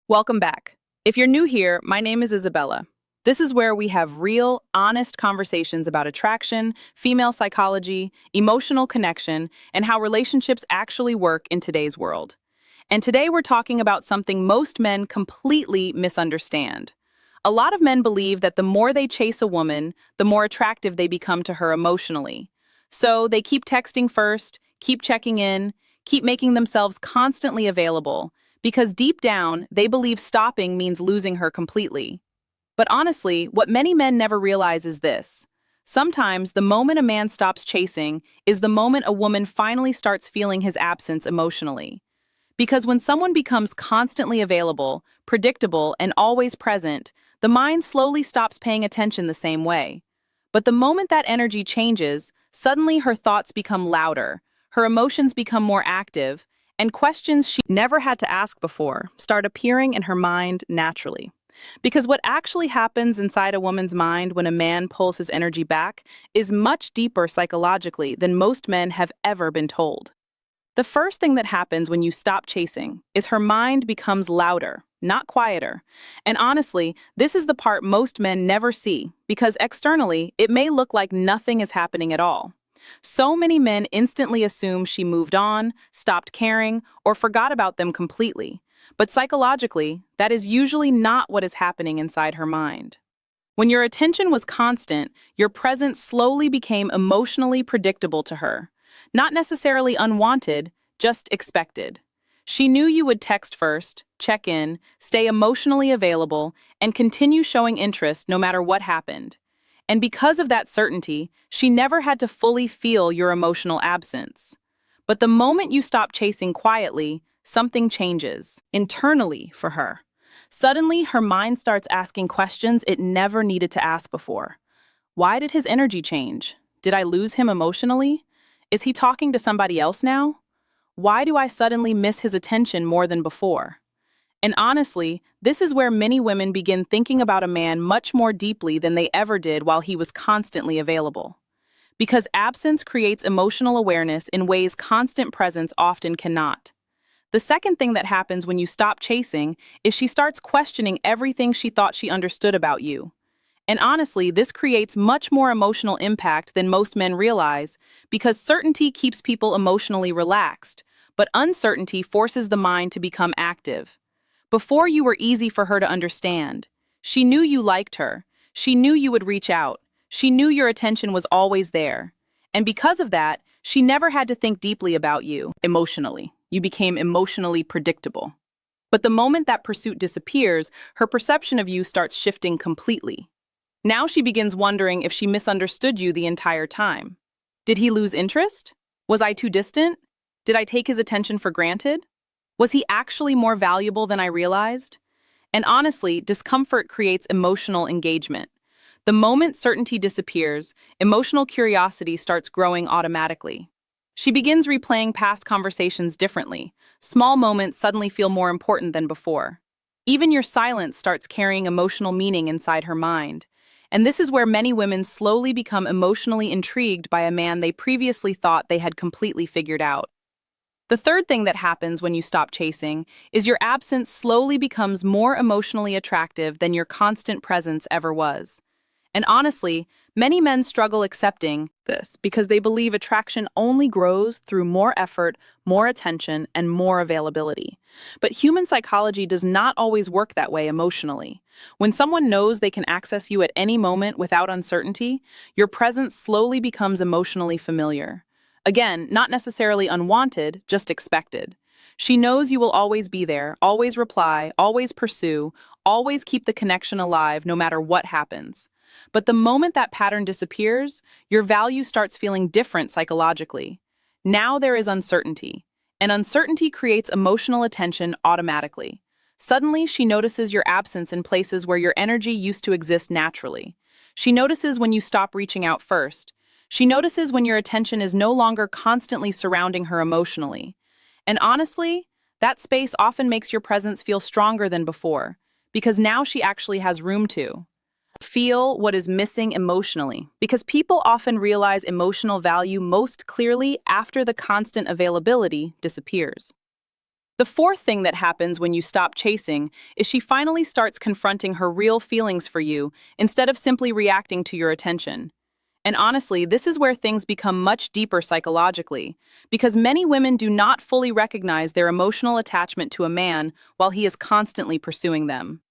Welcome back. If you're new here, my name is Isabella. This is where we have real, honest conversations about attraction, female psychology, emotional connection, and how relationships actually work in today's world. And today we're talking about something most men completely misunderstand. A lot of men believe that the more they chase a woman, the more attractive they become to her emotionally. So they keep texting first, keep checking in, keep making themselves constantly available, because deep down, they believe stopping means losing her completely. But honestly, what many men never realize is this. Sometimes the moment a man stops chasing is the moment a woman finally starts feeling his absence emotionally. Because when someone becomes constantly available, predictable, and always present, the mind slowly stops paying attention the same way. But the moment that energy changes, suddenly her thoughts become louder, her emotions become more active, and questions she never had to ask before start appearing in her mind naturally. Because what actually happens inside a woman's mind when a man pulls his energy back is much deeper psychologically than most men have ever been told. The first thing that happens when you stop chasing is her mind becomes louder, not quieter. And honestly, this is the part most men never see, because externally, it may look like nothing is happening at all. So many men instantly assume she moved on, stopped caring, or forgot about them completely. But psychologically, that is usually not what is happening inside her mind. When your attention was constant, your presence slowly became emotionally predictable to her. Not necessarily unwanted, just expected. She knew you would text first, check in, stay emotionally available, and continue showing interest no matter what happened. And because of that certainty, she never had to fully feel your emotional absence. But the moment you stop chasing quietly, something changes, internally for her. Suddenly, her mind starts asking questions it never needed to ask before. Why did his energy change? Did I lose him emotionally? Is he talking to somebody else now? Why do I suddenly miss his attention more than before? And honestly, this is where many women begin thinking about a man much more deeply than they ever did while he was constantly available. Because absence creates emotional awareness in ways constant presence often cannot. The second thing that happens when you stop chasing is she starts questioning everything she thought she understood about you. And honestly, this creates much more emotional impact than most men realize, because certainty keeps people emotionally relaxed, but uncertainty forces the mind to become active. Before, you were easy for her to understand. She knew you liked her. She knew you would reach out. She knew your attention was always there. And because of that, she never had to think deeply about you emotionally. You became emotionally predictable. But the moment that pursuit disappears, her perception of you starts shifting completely. Now she begins wondering if she misunderstood you the entire time. Did he lose interest? Was I too distant? Did I take his attention for granted? Was he actually more valuable than I realized? And honestly, discomfort creates emotional engagement. The moment certainty disappears, emotional curiosity starts growing automatically. She begins replaying past conversations differently. Small moments suddenly feel more important than before. Even your silence starts carrying emotional meaning inside her mind. And this is where many women slowly become emotionally intrigued by a man they previously thought they had completely figured out. The third thing that happens when you stop chasing is your absence slowly becomes more emotionally attractive than your constant presence ever was. And honestly, many men struggle accepting this because they believe attraction only grows through more effort, more attention, and more availability. But human psychology does not always work that way emotionally. When someone knows they can access you at any moment without uncertainty, your presence slowly becomes emotionally familiar. Again, not necessarily unwanted, just expected. She knows you will always be there, always reply, always pursue, always keep the connection alive no matter what happens. But the moment that pattern disappears, your value starts feeling different psychologically. Now there is uncertainty, and uncertainty creates emotional attention automatically. Suddenly, she notices your absence in places where your energy used to exist naturally. She notices when you stop reaching out first. She notices when your attention is no longer constantly surrounding her emotionally. And honestly, that space often makes your presence feel stronger than before, because now she actually has room to feel what is missing emotionally, because people often realize emotional value most clearly after the constant availability disappears. The fourth thing that happens when you stop chasing is she finally starts confronting her real feelings for you instead of simply reacting to your attention. And honestly, this is where things become much deeper psychologically, because many women do not fully recognize their emotional attachment to a man while he is constantly pursuing them.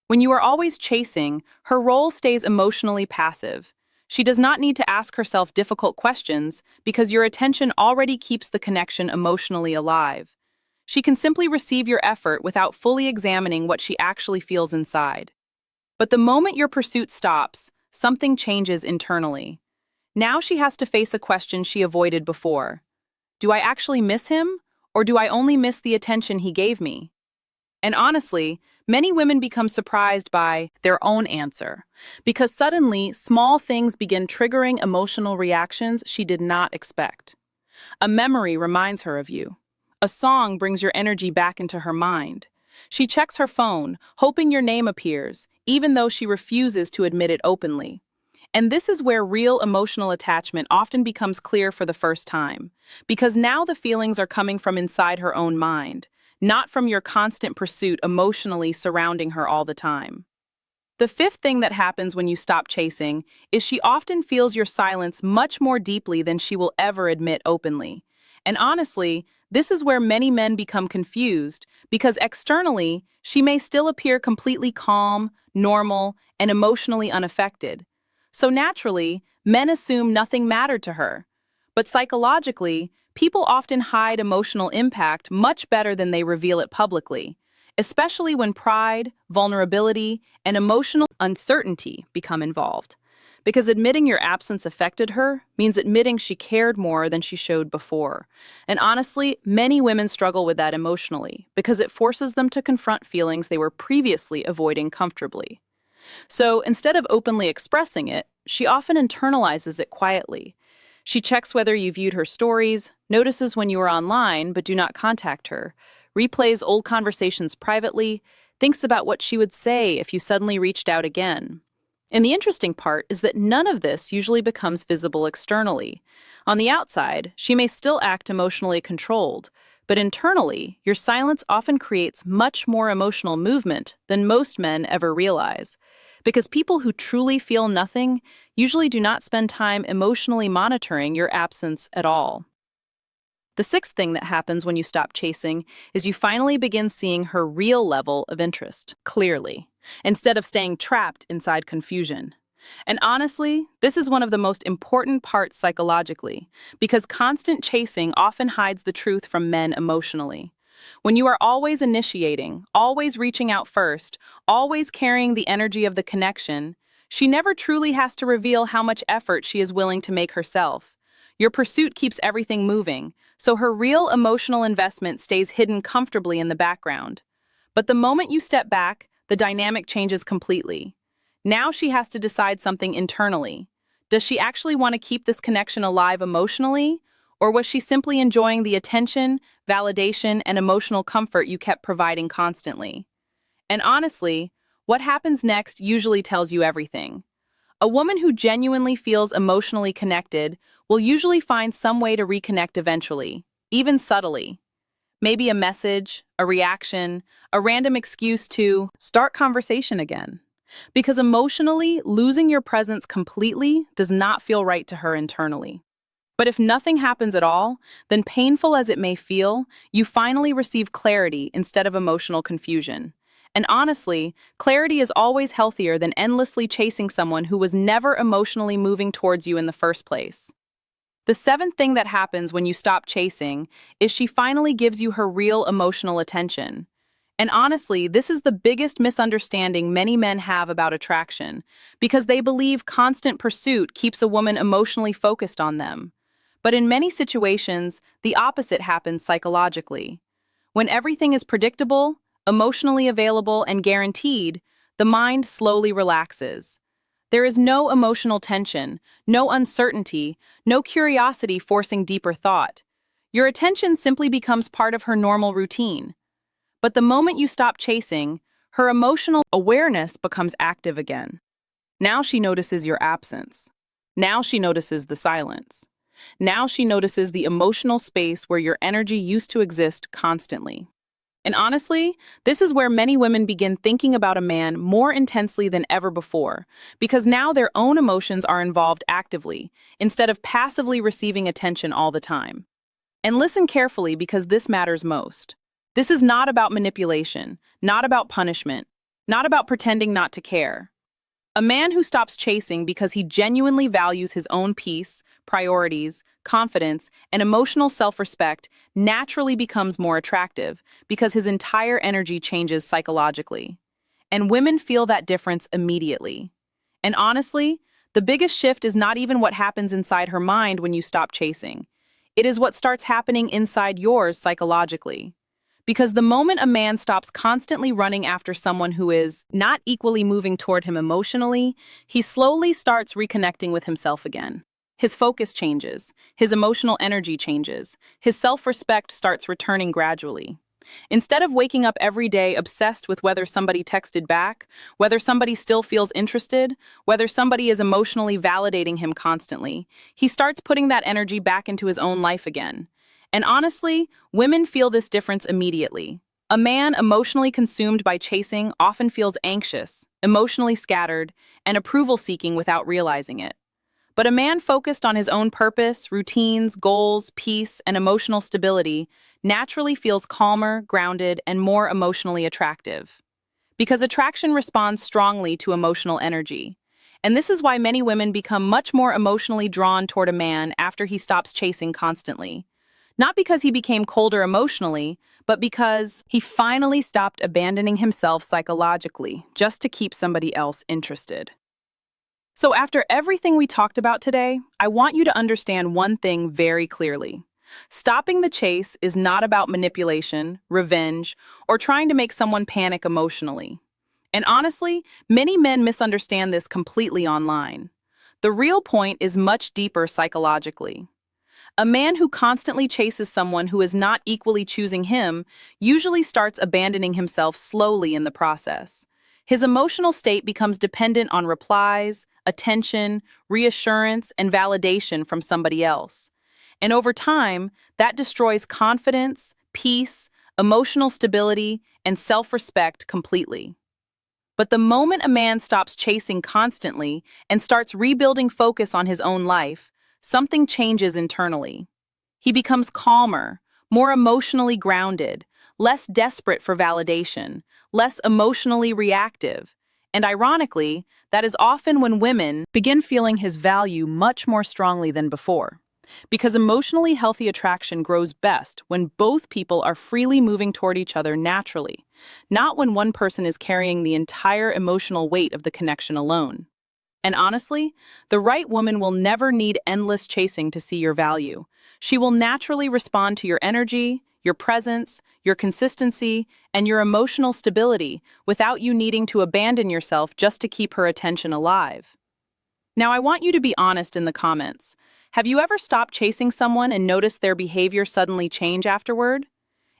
When you are always chasing, her role stays emotionally passive. She does not need to ask herself difficult questions because your attention already keeps the connection emotionally alive. She can simply receive your effort without fully examining what she actually feels inside. But the moment your pursuit stops, something changes internally. Now she has to face a question she avoided before. Do I actually miss him, or do I only miss the attention he gave me? And honestly, many women become surprised by their own answer, because suddenly small things begin triggering emotional reactions she did not expect. A memory reminds her of you. A song brings your energy back into her mind. She checks her phone, hoping your name appears, even though she refuses to admit it openly. And this is where real emotional attachment often becomes clear for the first time, because now the feelings are coming from inside her own mind, not from your constant pursuit emotionally surrounding her all the time. The fifth thing that happens when you stop chasing is she often feels your silence much more deeply than she will ever admit openly. And honestly, this is where many men become confused because externally, she may still appear completely calm, normal, and emotionally unaffected. So naturally, men assume nothing mattered to her. But psychologically, people often hide emotional impact much better than they reveal it publicly, especially when pride, vulnerability, and emotional uncertainty become involved. Because admitting your absence affected her means admitting she cared more than she showed before. And honestly, many women struggle with that emotionally because it forces them to confront feelings they were previously avoiding comfortably. So instead of openly expressing it, she often internalizes it quietly. She checks whether you viewed her stories, notices when you are online but do not contact her, replays old conversations privately, thinks about what she would say if you suddenly reached out again. And the interesting part is that none of this usually becomes visible externally. On the outside, she may still act emotionally controlled, but internally, your silence often creates much more emotional movement than most men ever realize. Because people who truly feel nothing usually do not spend time emotionally monitoring your absence at all. The sixth thing that happens when you stop chasing is you finally begin seeing her real level of interest, clearly, instead of staying trapped inside confusion. And honestly, this is one of the most important parts psychologically, because constant chasing often hides the truth from men emotionally. When you are always initiating, always reaching out first, always carrying the energy of the connection, she never truly has to reveal how much effort she is willing to make herself. Your pursuit keeps everything moving, so her real emotional investment stays hidden comfortably in the background. But the moment you step back, the dynamic changes completely. Now she has to decide something internally. Does she actually want to keep this connection alive emotionally? Or was she simply enjoying the attention, validation, and emotional comfort you kept providing constantly? And honestly, what happens next usually tells you everything. A woman who genuinely feels emotionally connected will usually find some way to reconnect eventually, even subtly. Maybe a message, a reaction, a random excuse to start conversation again. Because emotionally, losing your presence completely does not feel right to her internally. But if nothing happens at all, then painful as it may feel, you finally receive clarity instead of emotional confusion. And honestly, clarity is always healthier than endlessly chasing someone who was never emotionally moving towards you in the first place. The seventh thing that happens when you stop chasing is she finally gives you her real emotional attention. And honestly, this is the biggest misunderstanding many men have about attraction, because they believe constant pursuit keeps a woman emotionally focused on them. But in many situations, the opposite happens psychologically. When everything is predictable, emotionally available, and guaranteed, the mind slowly relaxes. There is no emotional tension, no uncertainty, no curiosity forcing deeper thought. Your attention simply becomes part of her normal routine. But the moment you stop chasing, her emotional awareness becomes active again. Now she notices your absence. Now she notices the silence. Now she notices the emotional space where your energy used to exist constantly. And honestly, this is where many women begin thinking about a man more intensely than ever before, because now their own emotions are involved actively, instead of passively receiving attention all the time. And listen carefully because this matters most. This is not about manipulation, not about punishment, not about pretending not to care. A man who stops chasing because he genuinely values his own peace, priorities, confidence, and emotional self-respect naturally becomes more attractive because his entire energy changes psychologically. And women feel that difference immediately. And honestly, the biggest shift is not even what happens inside her mind when you stop chasing. It is what starts happening inside yours psychologically. Because the moment a man stops constantly running after someone who is not equally moving toward him emotionally, he slowly starts reconnecting with himself again. His focus changes, his emotional energy changes, his self-respect starts returning gradually. Instead of waking up every day obsessed with whether somebody texted back, whether somebody still feels interested, whether somebody is emotionally validating him constantly, he starts putting that energy back into his own life again. And honestly, women feel this difference immediately. A man emotionally consumed by chasing often feels anxious, emotionally scattered, and approval-seeking without realizing it. But a man focused on his own purpose, routines, goals, peace, and emotional stability naturally feels calmer, grounded, and more emotionally attractive. Because attraction responds strongly to emotional energy. And this is why many women become much more emotionally drawn toward a man after he stops chasing constantly. Not because he became colder emotionally, but because he finally stopped abandoning himself psychologically just to keep somebody else interested. So after everything we talked about today, I want you to understand one thing very clearly. Stopping the chase is not about manipulation, revenge, or trying to make someone panic emotionally. And honestly, many men misunderstand this completely online. The real point is much deeper psychologically. A man who constantly chases someone who is not equally choosing him usually starts abandoning himself slowly in the process. His emotional state becomes dependent on replies, attention, reassurance, and validation from somebody else. And over time, that destroys confidence, peace, emotional stability, and self-respect completely. But the moment a man stops chasing constantly and starts rebuilding focus on his own life, something changes internally. He becomes calmer, more emotionally grounded, less desperate for validation, less emotionally reactive. And ironically, that is often when women begin feeling his value much more strongly than before. Because emotionally healthy attraction grows best when both people are freely moving toward each other naturally, not when one person is carrying the entire emotional weight of the connection alone. And honestly, the right woman will never need endless chasing to see your value. She will naturally respond to your energy, your presence, your consistency, and your emotional stability without you needing to abandon yourself just to keep her attention alive. Now, I want you to be honest in the comments. Have you ever stopped chasing someone and noticed their behavior suddenly change afterward?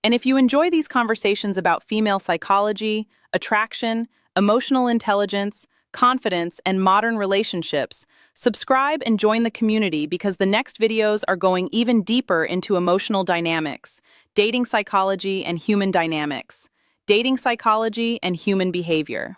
And if you enjoy these conversations about female psychology, attraction, emotional intelligence, confidence, and modern relationships, subscribe and join the community because the next videos are going even deeper into emotional dynamics, dating psychology and human dynamics, dating psychology and human behavior.